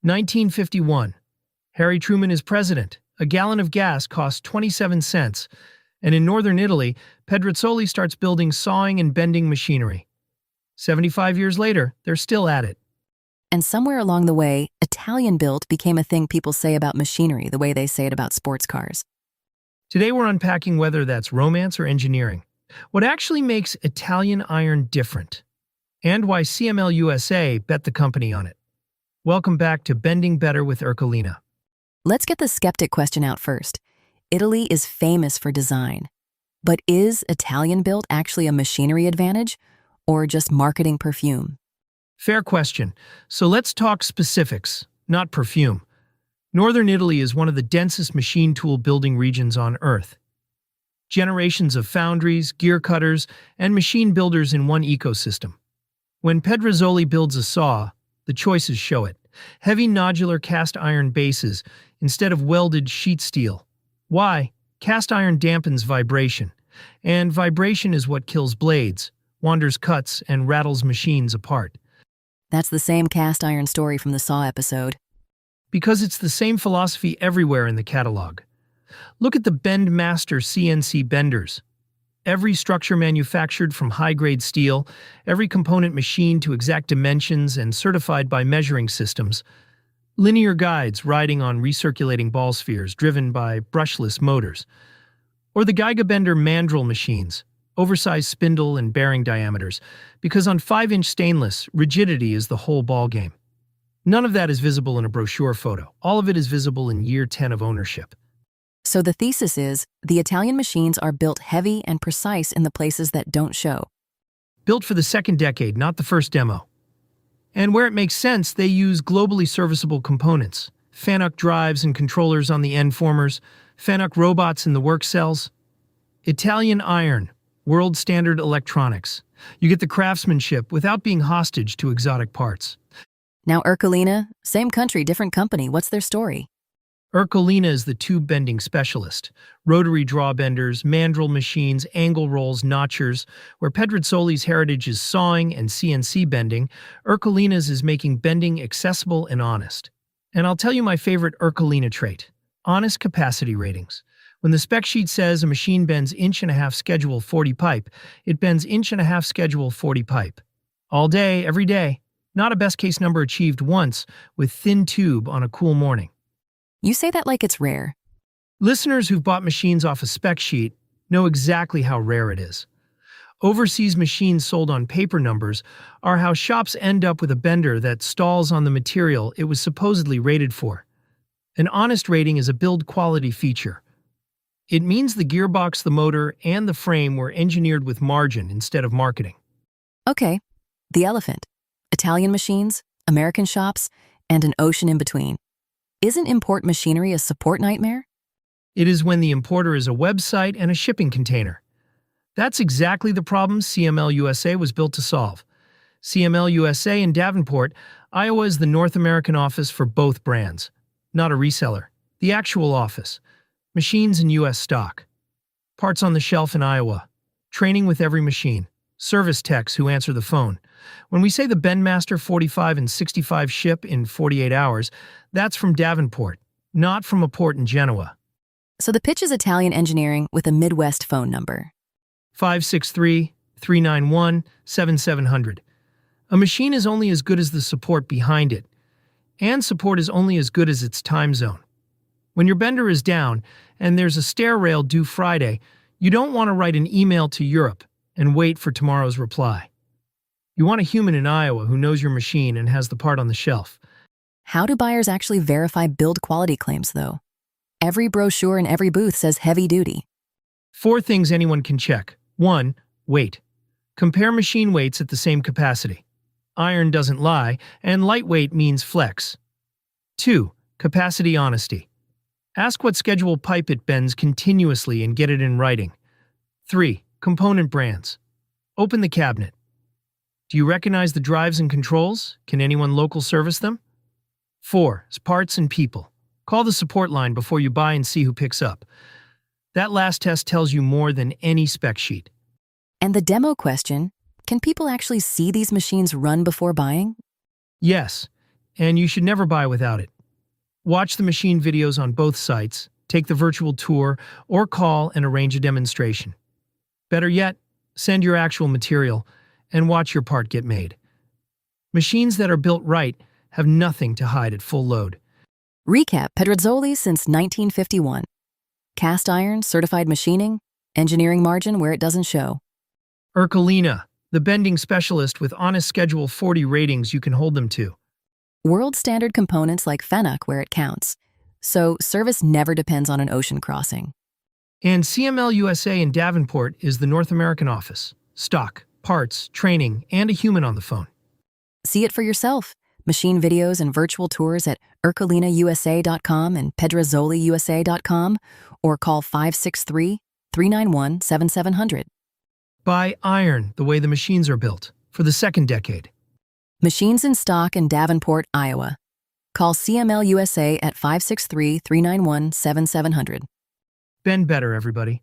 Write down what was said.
1951. Harry Truman is president. A gallon of gas costs 27 cents. And in northern Italy, Pedrazzoli starts building sawing and bending machinery. 75 years later, they're still at it. And somewhere along the way, Italian-built became a thing people say about machinery the way they say it about sports cars. Today we're unpacking whether that's romance or engineering, what actually makes Italian iron different, and why CML-USA bet the company on it. Welcome back to Bending Better with Ercolina. Let's get the skeptic question out first. Italy is famous for design. But is Italian-built actually a machinery advantage, or just marketing perfume? Fair question. So let's talk specifics, not perfume. Northern Italy is one of the densest machine tool building regions on Earth. Generations of foundries, gear cutters, and machine builders in one ecosystem. When Pedrazzoli builds a saw, the choices show it. Heavy nodular cast iron bases instead of welded sheet steel. Why? Cast iron dampens vibration, and vibration is what kills blades, wanders cuts, and rattles machines apart. That's the same cast iron story from the Saw episode. Because it's the same philosophy everywhere in the catalog. Look at the Bend Master CNC benders. Every structure manufactured from high-grade steel, every component machined to exact dimensions and certified by measuring systems. Linear guides riding on recirculating ball spheres driven by brushless motors. Or the Gigabender mandrel machines, oversized spindle and bearing diameters, because on 5-inch stainless, rigidity is the whole ballgame. None of that is visible in a brochure photo. All of it is visible in year 10 of ownership. So the thesis is, the Italian machines are built heavy and precise in the places that don't show. Built for the second decade, not the first demo. And where it makes sense, they use globally serviceable components. FANUC drives and controllers on the end formers, FANUC robots in the work cells. Italian iron, world standard electronics. You get the craftsmanship without being hostage to exotic parts. Now Ercolina, same country, different company. What's their story? Ercolina is the tube bending specialist. Rotary draw benders, mandrel machines, angle rolls, notchers. Where Pedrazzoli's heritage is sawing and CNC bending, Ercolina's is making bending accessible and honest. And I'll tell you my favorite Ercolina trait: honest capacity ratings. When the spec sheet says a machine bends 1.5" schedule 40 pipe, it bends 1.5" schedule 40 pipe. All day, every day. Not a best case number achieved once with thin tube on a cool morning. You say that like it's rare. Listeners who've bought machines off a spec sheet know exactly how rare it is. Overseas machines sold on paper numbers are how shops end up with a bender that stalls on the material it was supposedly rated for. An honest rating is a build quality feature. It means the gearbox, the motor, and the frame were engineered with margin instead of marketing. Okay, the elephant. Italian machines, American shops, and an ocean in between. Isn't import machinery a support nightmare? It is when the importer is a website and a shipping container. That's exactly the problem CML-USA was built to solve. CML-USA in Davenport, Iowa is the North American office for both brands. Not a reseller. The actual office. Machines in U.S. stock. Parts on the shelf in Iowa. Training with every machine. Service techs who answer the phone. When we say the Bendmaster 45 and 65 ship in 48 hours, that's from Davenport, not from a port in Genoa. So the pitch is Italian engineering with a Midwest phone number. 563-391-7700. A machine is only as good as the support behind it, and support is only as good as its time zone. When your bender is down and there's a stair rail due Friday, you don't want to write an email to Europe and wait for tomorrow's reply. You want a human in Iowa who knows your machine and has the part on the shelf. How do buyers actually verify build quality claims, though? Every brochure in every booth says heavy duty. 4 things anyone can check. 1. Weight. Compare machine weights at the same capacity. Iron doesn't lie, and lightweight means flex. 2. Capacity honesty. Ask what schedule pipe it bends continuously and get it in writing. 3. Component brands. Open the cabinet. Do you recognize the drives and controls? Can anyone local service them? 4. Parts and people. Call the support line before you buy and see who picks up. That last test tells you more than any spec sheet. And the demo question, can people actually see these machines run before buying? Yes, and you should never buy without it. Watch the machine videos on both sites, take the virtual tour, or call and arrange a demonstration. Better yet, send your actual material and watch your part get made. Machines that are built right have nothing to hide at full load. Recap Pedrazzoli since 1951. Cast iron, certified machining, engineering margin where it doesn't show. Ercolina, the bending specialist with honest Schedule 40 ratings you can hold them to. World standard components like FANUC where it counts. So service never depends on an ocean crossing. And CML-USA in Davenport is the North American office. Stock, parts, training, and a human on the phone. See it for yourself. Machine videos and virtual tours at Ercolina-USA.com and Pedrazzoli-USA.com or call 563-391-7700. Buy iron the way the machines are built for the second decade. Machines in stock in Davenport, Iowa. Call CML USA at 563-391-7700. Bend better, everybody.